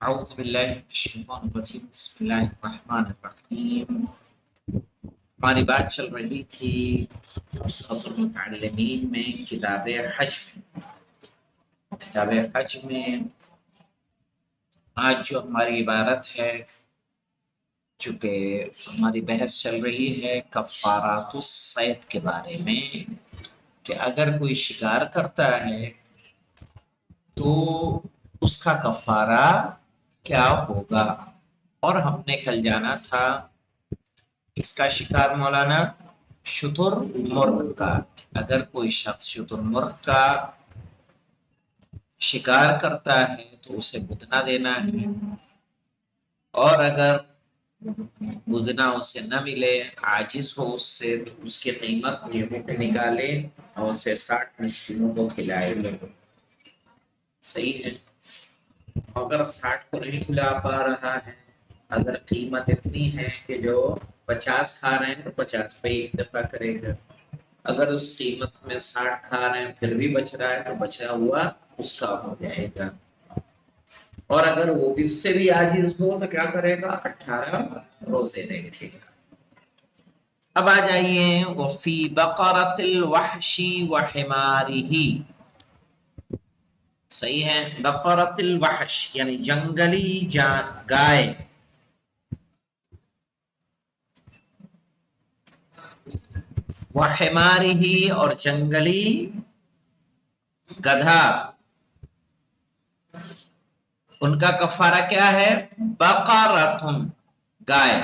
اعوذ باللہ من الشیطان الرجیم بسم اللہ الرحمن الرحیم۔ ہماری بات چل رہی تھی صوت المتعلمین میں کتاب حج میں آج جو ہماری عبارت ہے، چونکہ ہماری بحث چل رہی ہے کفارات الصید کے بارے میں کہ اگر کوئی شکار کرتا ہے تو اس کا کفارہ کیا ہوگا۔ اور ہم نے کل جانا تھا کس کا شکار مولانا؟ شتر مرغ کا۔ اگر کوئی شخص شتر مرغ کا شکار کرتا ہے تو اسے بدنہ دینا ہے، اور اگر بدنہ اسے نہ ملے، عاجز ہو اس سے، تو اس کی قیمت گیہوں کو نکالے اور اسے 60 مسکینوں کو کھلائے۔ صحیح ہے؟ اگر 60 کو نہیں کھلا پا رہا ہے، اگر قیمت اتنی ہے کہ جو 50 کھا رہے ہیں تو 50 پہ ایک دفعہ کرے گا، اگر اس قیمت میں 60 کھا رہے ہیں پھر بھی بچ رہا ہے تو بچا ہوا اس کا ہو جائے گا۔ اور اگر وہ اس سے بھی عاجز ہو تو کیا کرے گا؟ 18 روزے رکھے گا۔ اب آ جائیے وفی بقرۃ الوحش وحمارہ، صحیح ہے؟ بقرۃ الوحش یعنی جنگلی گائے، وحمارہ اور جنگلی گدھا، ان کا کفارہ کیا ہے؟ بقرۃ گائے۔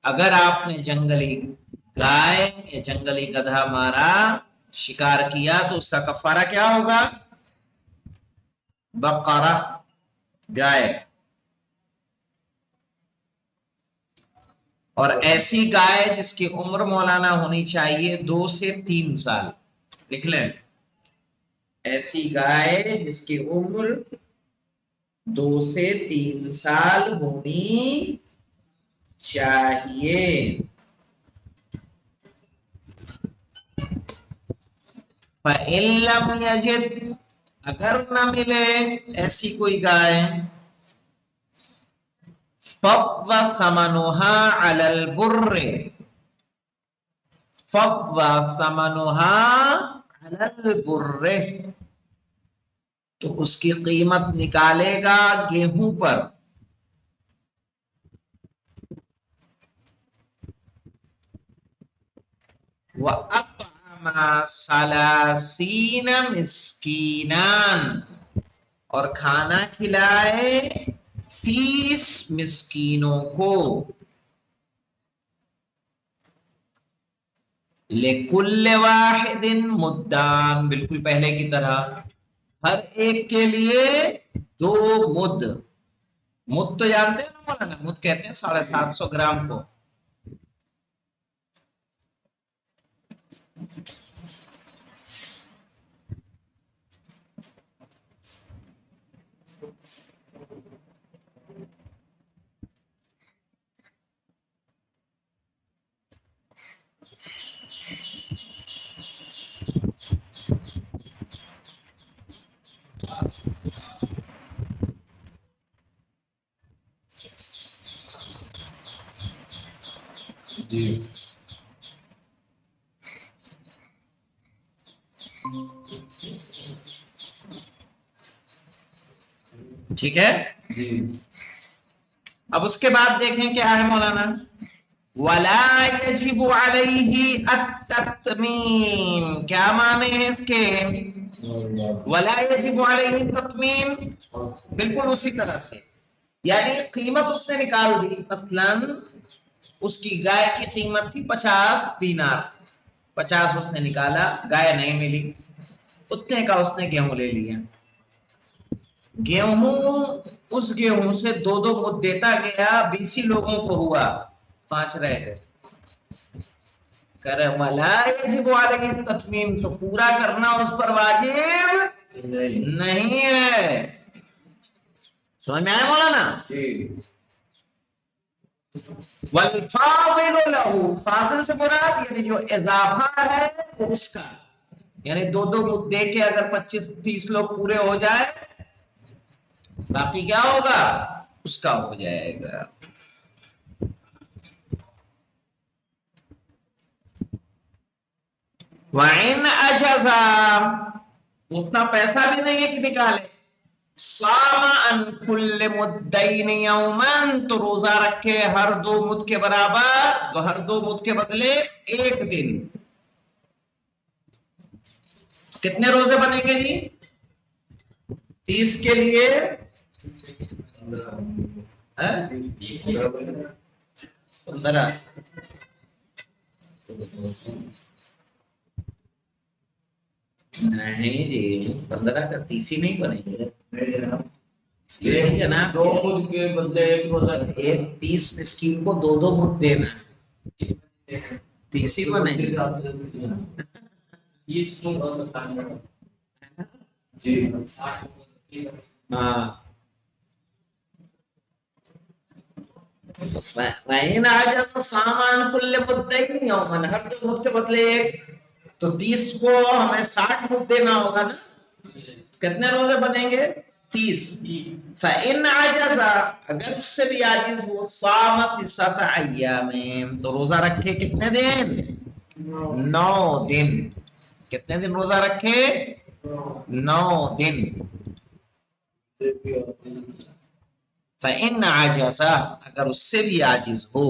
اگر آپ نے جنگلی گائے یا جنگلی گدھا مارا، شکار کیا، تو اس کا کفارہ کیا ہوگا؟ بقرہ گائے۔ اور ایسی گائے جس کی عمر مولانا ہونی چاہیے 2 سے 3 سال، لکھ لیں، ایسی گائے جس کی عمر 2 سے 3 سال ہونی چاہیے۔ فَإِن لَّمْ يَجِدْ، اگر نہ ملے ایسی کوئی گائے، فَضَّ ثَمَنُهَا عَلَى الْبُرِّ، فَضَّ ثَمَنُهَا عَلَى الْبُرِّ، تو اس کی قیمت نکالے گا گیہوں پر، وَأَطْعَمَ 30 مِسْكِينًا، اور کھانا کھلائے 30 مسکینوں کو، لِكُلِّ وَاحِدٍ مُدًّان، بالکل پہلے کی طرح، ہر ایک کے لیے 2 مد۔ مد تو جانتے ہیں نا مولانا، مد کہتے ہیں 750 گرام کو۔ جی ٹھیک ہے جی۔ اب اس کے بعد دیکھیں کیا ہے مولانا، وَلَا يَجِبُ عَلَيْهِ التَّتْمِيمُ، کیا معنی ہے اس کے؟ وَلَا يَجِبُ عَلَيْهِ التَّتْمِيمُ، بالکل اسی طرح سے، یعنی قیمت اس نے نکال دی، مثلا اس کی گائے کی قیمت تھی 50 دینار، 50 اس نے نکالا، گائے نہیں ملی، اتنے کا اس نے گیہوں لے لیا، گیہوں اس گیہوں سے 2 مد دیتا گیا، 20 لوگوں کو ہوا، 5 رہ گئے، کرے وَلَا يَجِبُ عَلَيْهِ التَّتْمِيمُ، تو پورا کرنا اس پر واجب نہیں ہے۔ سمجھ میں آیا مولانا؟ وَالْفَاضِلُ لَهُ، فاضل سے مراد یعنی جو اضافہ ہے اس کا، یعنی 2 مد دے کے اگر 25-30 لوگ پورے ہو جائے باقی کیا ہوگا؟ اس کا ہو جائے گا. وَإِنْ أَجَزَا اتنا پیسہ بھی نہیں ہے کہ نکالے. صام عن كل مدين يوما تو روزہ رکھے ہر 2 مد کے برابر، تو ہر 2 مد کے بدلے 1 دن. کتنے روزے بنے گے جی؟ 30 کے لیے 15. نہیں جی 15 کا 30 ہی نہیں بنے گے. نہیں جناب، 2 مد کے بدلے 1 روزہ. ایک 30 مسکین کو 2 مد دینا ہے، 30 ہی بنے گے. 30 جی ہاں وَإِنْ أَجَزَ صَامَ عَنْ كُلِّ مُدَّيْنِ يَوْمًا ہر 2 مد کے بدلے 1، تو 30 کو ہمیں 60 مد دینا ہوگا نا. کتنے روزے بنیں گے؟ 30. فَإِنْ عَجَزَ اگر اس سے بھی عاجز ہو صَامَ 9 أَيَّامٍ تو روزہ رکھے کتنے دن؟ 9 دن. کتنے دن روزہ رکھے؟ 9 دن. فَإِنْ عَجَزَ اگر اس سے بھی عاجز ہو،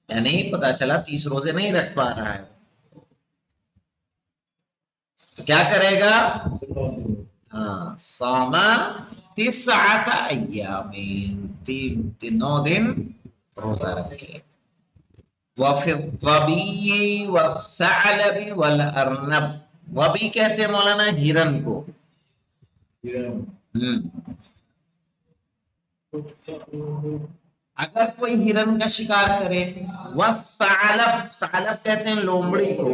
یعنی پتا چلا 30 روزے نہیں رکھ پا رہا ہے، تو کیا کرے گا؟ ہاں صام 9 أيام 9 دن روزہ رکھے. وفي الظبي والثعلب والأرنب، وبی کہتے ہیں مولانا ہرن کو. اگر کوئی ہرن کا شکار کرے، والثعلب ثعلب کہتے ہیں لومڑی کو،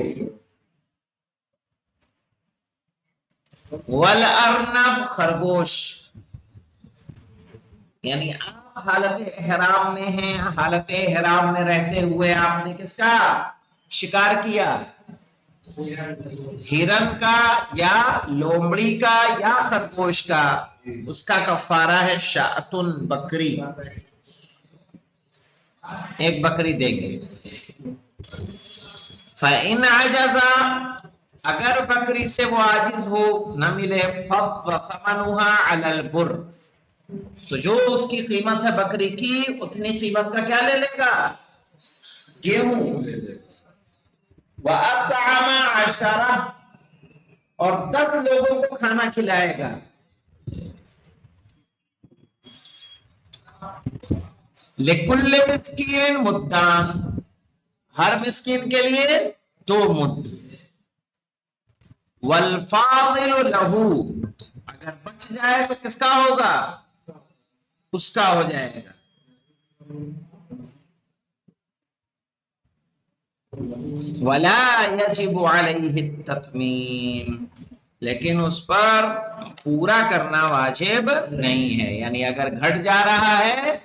والارنب خرگوش. یعنی آپ حالت احرام میں ہیں، حالت احرام میں رہتے ہوئے آپ نے کس کا شکار کیا؟ ہرن کا یا لومڑی کا یا خرگوش کا. اس کا کفارہ ہے شاۃ بکری، ایک بکری دیں گے. فَإِنْ عَجَزَ اگر بکری سے وہ عاجز ہو، نہ ملے، فَثَمَنُهَا عَلَى الْبُرِّ تو جو اس کی قیمت ہے بکری کی اتنی قیمت کا کیا لے لے گا؟ گیہوں. وَأَطْعَمَ 10 اور 10 لوگوں کو کھانا کھلائے گا. لِكُلِّ مِسْكِينٍ مُدًّان ہر مسکین کے لیے 2 مد. وَالْفَاضِلُ لَهُ اگر بچ جائے تو کس کا ہوگا؟ اس کا ہو جائے گا. وَلَا يَجِبُ عَلَيْهِ التَّتْمِيمُ لیکن اس پر پورا کرنا واجب نہیں ہے. یعنی اگر گھٹ جا رہا ہے،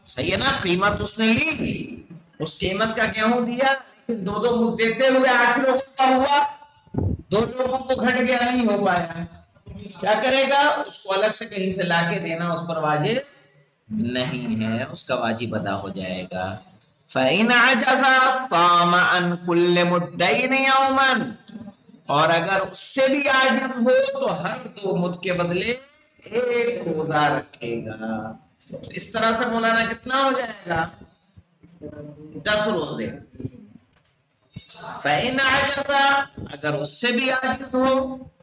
صحیح ہے نا، قیمت اس نے لی، اس قیمت کا گیہوں دیا، لیکن 2 مد دیتے ہوئے 8 لوگوں کا ہوا، 2 لوگوں کو گھٹ گیا، نہیں ہو پایا، کیا کرے گا؟ اس کو الگ سے کہیں سے لا کے دینا اس پر واجب نہیں ہے، اس کا واجب ادا ہو جائے گا. فَإِنْ عَجَزَ صَامَ عَنْ كُلِّ مُدَّيْنِ يَوْمًا اور اگر اس سے بھی عاجز ہو تو ہر 2 مد کے بدلے 1 روزہ رکھے گا. تو اس طرح سے مولانا کتنا ہو جائے گا؟ 10 روزے. فَإِنْ عَجَزَ اگر اس سے بھی عاجز ہو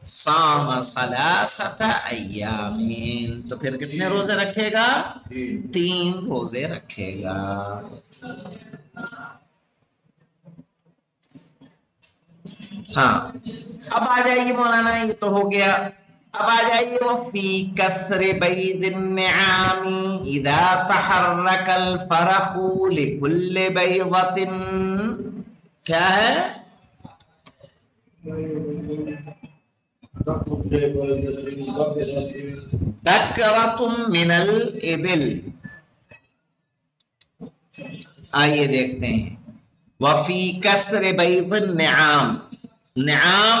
صَامَ 3 أَيَّامٍ تو پھر کتنے روزے رکھے گا؟ 3 روزے رکھے گا. ہاں اب آ جائیے مولانا، یہ تو ہو گیا. اب آ جائیے وفی کسر بید النعام اذا تحرک الفرق لکل بیضۃ کیا ہے؟ بکرۃ من الابل. آئیے دیکھتے ہیں. وفی کسر بید النعام، نعام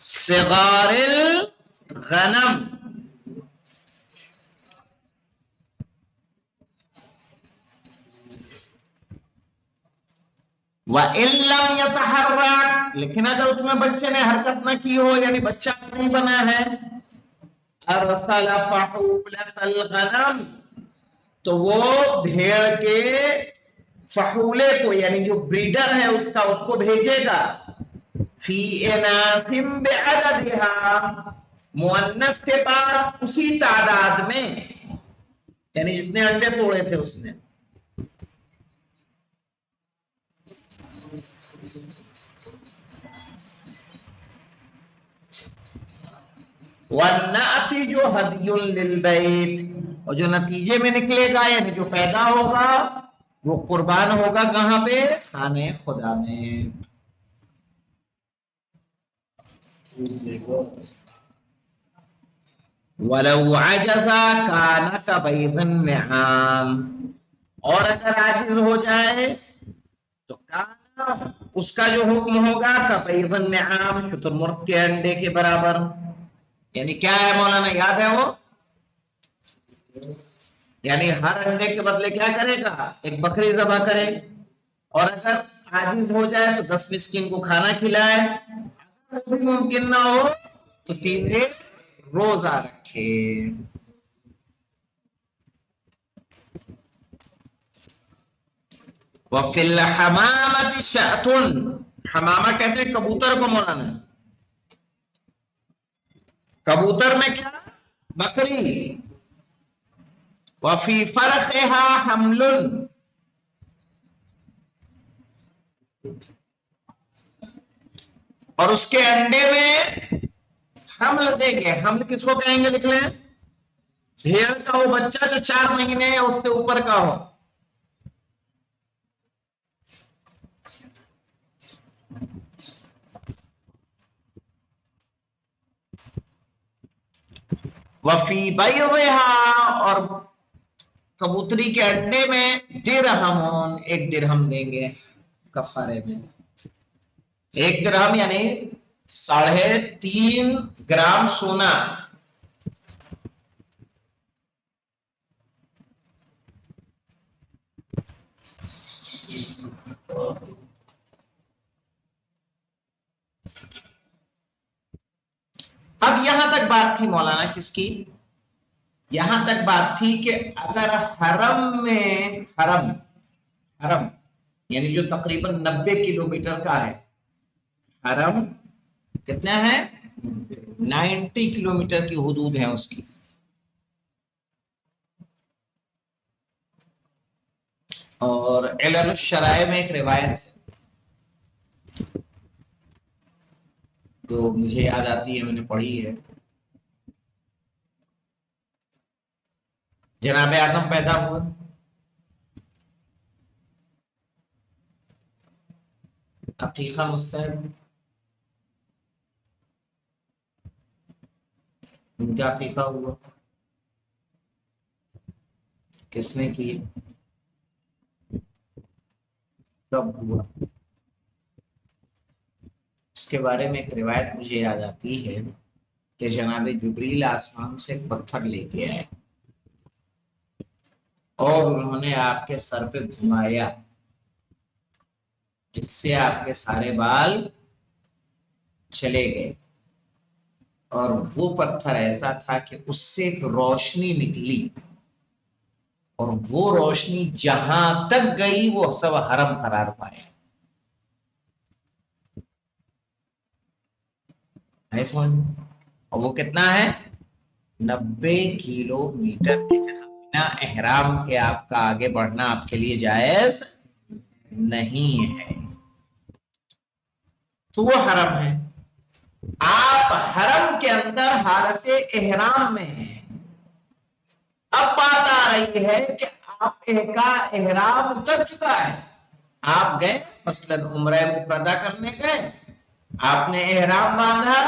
صغار الغنم وَإِن لَّمْ يَتَحَرَّكْ، لیکن اگر اس میں بچے نے حرکت نہ کی ہو، یعنی بچہ نہیں بنا ہے، ارسل فحولۃ الغنم، تو وہ بھیڑ کے فحولے کو، یعنی جو بریڈر ہے اس کا، اس کو بھیجے گا فی اناث بعددها، مؤنث کے بعد اسی تعداد میں، یعنی جتنے انڈے توڑے تھے اس نے. وَالنَّاتِجُ هَدْيٌ لِلْبَيْتِ، اور جو نتیجے میں نکلے گا، یعنی جو پیدا ہوگا، وہ قربان ہوگا کہاں پہ؟ خانے خدا میں. وَلَوْ عَجَزَ كَانَ كَبَيْضِ النِّعَامِ، اور اگر عاجز ہو جائے تو کانا، اس کا جو حکم ہوگا کبیض النعام، شتر مرغ کے انڈے کے برابر. یعنی کیا ہے مولانا، یاد ہے وہ؟ یعنی ہر انڈے کے بدلے کیا کرے گا؟ ایک بکری ذبح کرے، اور اگر عاجز ہو جائے تو 10 مسکین کو کھانا کھلائے، اگر وہ بھی ممکن نہ ہو تو 3 دن روزہ رکھے. وَفِي الْحَمَامَةِ شَأْتٌ، حمامہ کہتے ہیں کبوتر کو مولانا. کبوتر میں کیا؟ بکری. وَفِي فَرْخِهَا حَمْلٌ، اور اس کے انڈے میں حمل دیں گے. حمل کس کو کہیں گے؟ لکھ لیں. بھیڑ کا وہ بچہ جو 4 مہینے یا اس سے اوپر کا ہو. وفی بیضھا، اور کبوتری کے انڈے میں درہمون، 1 درہم دیں گے کفارے میں. 1 درہم یعنی 3.5 گرام سونا. اب یہاں تک بات تھی مولانا کس کی؟ یہاں تک بات تھی کہ اگر حرم میں، حرم یعنی جو تقریباً 90 کلومیٹر کا ہے، حرم کتنا ہے؟ 90 کلومیٹر کی حدود ہے اس کی. اور علل الشرائع میں ایک روایت ہے جو مجھے یاد آتی ہے، میں نے پڑھی ہے. جناب آدم پیدا ہوا، عقیقہ مستحب، ان کا عقیقہ ہوا، کس نے کی، کب ہوا، اس کے بارے میں ایک روایت مجھے یاد آتی ہے کہ جناب جبریل آسمان سے ایک پتھر لے کے آئے اور انہوں نے آپ کے سر پہ گھمایا، جس سے آپ کے سارے بال چلے گئے. اور وہ پتھر ایسا تھا کہ اس سے ایک روشنی نکلی، اور وہ روشنی جہاں تک گئی وہ سب حرم قرار پایا. اور وہ کتنا ہے؟ 90 کلومیٹر. بنا احرام کے آپ کا آگے بڑھنا آپ کے لیے جائز نہیں ہے. تو وہ حرم ہے. آپ حرم کے اندر حالت احرام میں ہیں. اب بات آ رہی ہے کہ آپ کا احرام کر چکا ہے، آپ گئے مثلا عمرہ مفردہ کرنے گئے، آپ نے احرام باندھا،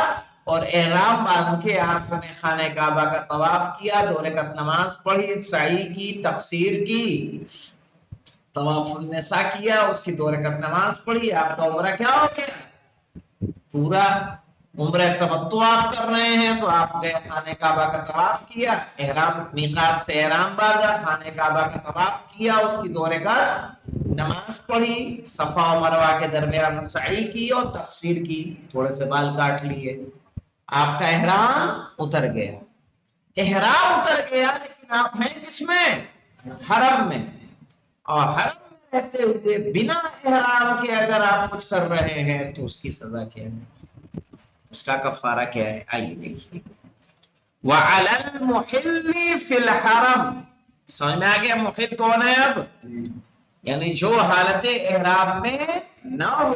اور احرام باندھ کے آپ نے خانہ کعبہ کا طواف کیا، 2 رکعت نماز پڑھی، سعی کی، تقصیر کی، طواف النساء کیا، اس کی 2 رکعت نماز پڑھی، آپ کا عمرہ کیا ہو گیا؟ پورا۔ عمرہ تمتع آپ کر رہے ہیں تو آپ گئے خانہ کعبہ کا طواف کیا، احرام میقات سے احرام باندھا، خانہ کعبہ کا طواف کیا، اس کی 2 رکعت نماز پڑھی، صفا و مروہ کے درمیان سعی کی اور تقصیر کی، تھوڑے سے بال کاٹ لیے، آپ کا احرام اتر گیا۔ احرام اتر گیا لیکن آپ ہیں کس میں؟ حرم میں۔ اور حرم میں رہتے ہوئے بنا احرام کے اگر آپ کچھ کر رہے ہیں تو اس کی سزا کیا ہے، اس کا کفارہ کیا ہے؟ آئیے دیکھیے۔ وَعَلَى الْمُحِلِّ فِي الْحَرَمِ، سمجھ میں آ گیا محل کون ہے اب؟ یعنی جو حالت احرام میں نہ ہو،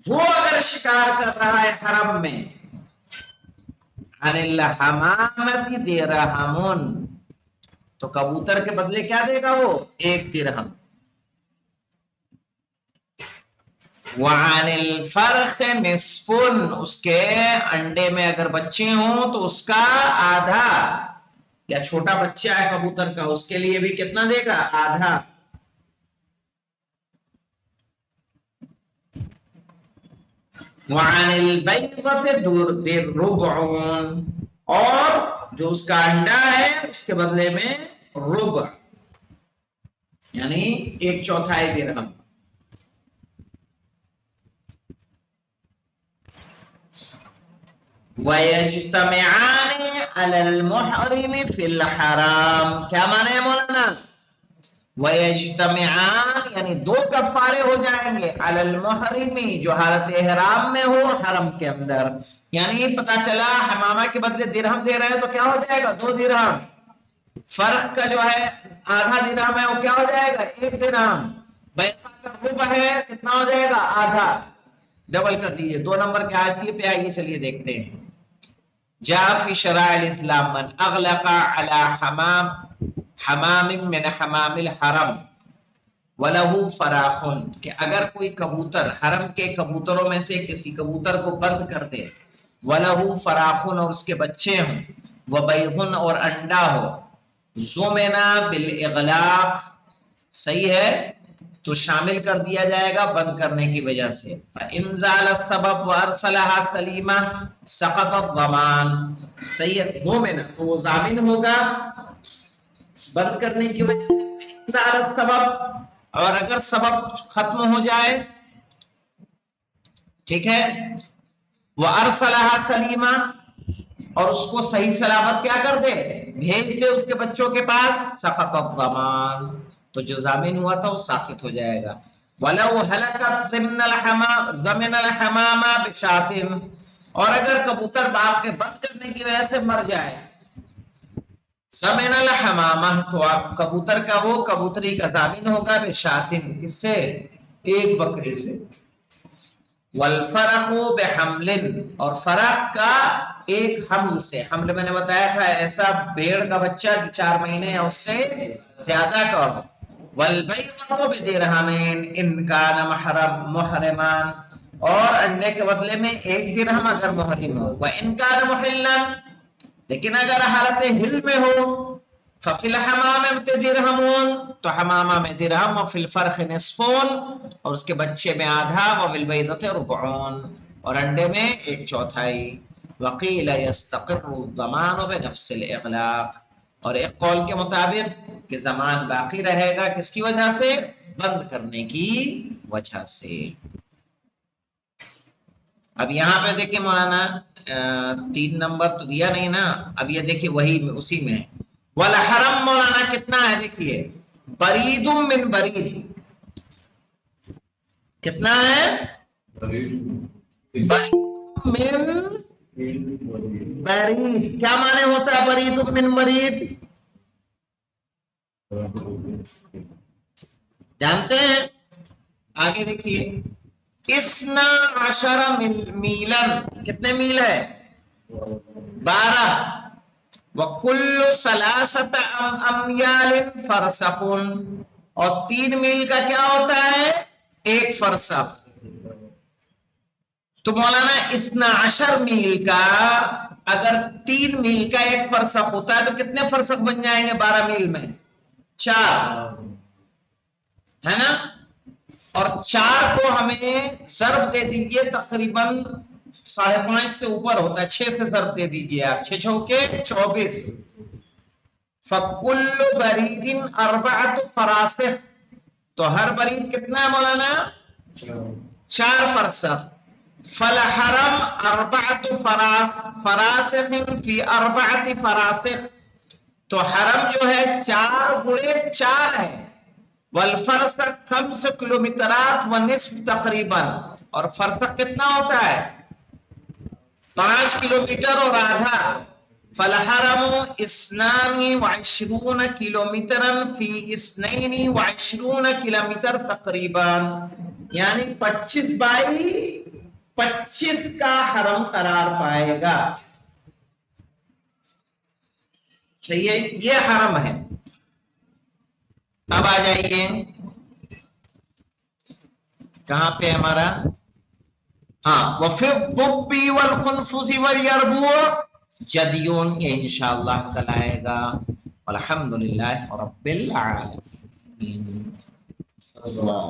وہ اگر شکار کر رہا ہے حرم میں، عن الحمامۃ درہم، تو کبوتر کے بدلے کیا دے گا وہ؟ 1 درہم۔ وعن الفرخ نصف، اس کے انڈے میں اگر بچے ہوں تو اس کا آدھا، یا چھوٹا بچہ ہے کبوتر کا اس کے لیے بھی کتنا دے گا؟ آدھا۔ وعن البیضۃ ربع، اور جو اس کا انڈا ہے اس کے بدلے میں ربع، یعنی 1/4 درہم۔ وَيَجْتَمِعَانِ عَلَى الْمُحْرِمِ فِي الْحَرَامِ، کیا معنی ہے مولانا؟ وَيَجْتَمِعَانِ یعنی 2 کفارے ہو جائیں گے، عَلَى الْمُحْرِمِ جو حالت احرام میں ہو حرم کے اندر، یعنی پتا چلا حمامہ کے بدلے درہم دے رہے ہیں تو کیا ہو جائے گا؟ 2 درہم۔ فرق کا جو ہے آدھا درہم ہے وہ کیا ہو جائے گا؟ 1 درہم۔ بیضہ کا ربع ہے کتنا ہو جائے گا؟ آدھا۔ ڈبل کر دیجئے 2 نمبر کے آیت پہ آئیے، چلیے دیکھتے ہیں۔ جاء فی شرائع الاسلام من اغلق علی حمام من حمام الحرم وَلَهُ فَرَاخٌ، کہ اگر کوئی کبوتر حرم کے کبوتروں میں سے کسی کبوتر کو بند کر دے، وَلَهُ فَرَاخٌ اور اس کے بچے ہوں، وَبَيْضٌ اور انڈا ہو، ضُمِنَ بِالْإِغْلَاقِ، صحیح ہے تو شامل کر دیا جائے گا بند کرنے کی وجہ سے۔ فَإِنْ زَالَ السَّبَبُ وَأَرْسَلَهَا سَلِيمًا سَقَطَ الضَّمَانُ، صحیح ہے ضُمِنَ تو وہ ضامن ہوگا بند کرنے کی وجہ سے۔ فَإِنْ زَالَ السَّبَبُ، اور اگر سبب ختم ہو جائے، ٹھیک ہے، وَأَرْسَلَهَا سَلِيمًا اور اس کو صحیح سلامت کیا کر دے؟ بھیج دے اس کے بچوں کے پاس، سقط الضمان تو جو ضامن ہوا تھا وہ ساقط ہو جائے گا۔ وَلَوْ هَلَكَتْ ضَمِنَ الْحَمَامَ بِشَاةٍ، اور اگر کبوتر باغ کے بند کرنے کی وجہ سے مر جائے، ضَمِنَ الْحَمَامَ تو کبوتر کا وہ کبوتری کا ضامن ہوگا، بِشَاةٍ کس سے؟ 1 بکری سے۔ وَالْفَرَخُ بِحَمْلٍ اور فرخ کا 1 حمل سے، حمل میں نے بتایا تھا ایسا بھیڑ کا بچہ جو 4 مہینے یا اس سے زیادہ کا ہو۔ وَالْبَيْضَةُ بِدِرْهَمٍ إِنْ كَانَ مُحْرِمًا اور انڈے کے بدلے میں 1 درہم اگر محرم ہو۔ وَإِنْ كَانَ مُحِلًّا لیکن اگر حالت حل میں ہو، فَفِي الْحَمَامَةِ دِرْهَمٌ تو حمامہ میں درہم، وَفِي الْفَرْخِ نِصْفٌ اور اس کے بچے میں آدھا، وَفِي الْبَيْضَةِ رُبْعٌ اور انڈے میں 1/4۔ وَقِيلَ يَسْتَقِرُّ الضَّمَانُ بِنَفْسِ الْإِغْلَاقِ اور ایک قول کے مطابق کہ زمان باقی رہے گا کس کی وجہ سے؟ بند کرنے کی وجہ سے۔ اب یہاں پہ دیکھیں مولانا 3 نمبر تو دیا نہیں نا، اب یہ دیکھیں وہی اسی میں ہے۔ والحرم مولانا کتنا ہے دیکھیے، برید من برید، کتنا ہے؟ برید من برید، کیا معنی ہوتا ہے برید من برید؟ جانتے ہیں؟ آگے دیکھیے، 12 میلن، کتنے میل ہے؟ 12۔ وَكُلُّ 3 أَمْيَالٍ فَرْسَخٌ اور 3 میل کا کیا ہوتا ہے؟ 1 فرسخ۔ تو مولانا 12 میل کا اگر 3 میل کا ایک فرسخ ہوتا ہے تو کتنے فرسخ بن جائیں گے 12 میل میں؟ 4 ہے نا. اور 4 کو ہمیں ضرب دے دیجئے تقریباً 5.5 سے اوپر ہوتا ہے. 6 سے ضرب دے دیجئے آپ. 6 چوکے 24. فَكُلُّ بَرِيدٍ 4 فراسخ. تو ہر برید کتنا ہے مولانا؟ 4 فرسخ. فالحرم 4 فراسخ فی 4 فراسخ. تو حرم جو ہے 4 گڑے 4 ہے. والفرسخ 5 کلومیٹرات و نصف تقریباً. اور فرسخ کتنا ہوتا ہے؟ 5 کلومیٹر اور آدھا. فالحرم 22 کلومیٹر فی 22 کلومیٹر تقریباً. یعنی 25/25 کا حرم قرار پائے گا. صحیح ہے، یہ حرم ہے. اب آ جائیے کہاں پہ ہمارا؟ ہاں وفی الضب والقنفذ والیربوع جدیون. یہ انشاءاللہ کل آئے گا. والحمدللہ رب العالمین. اللہ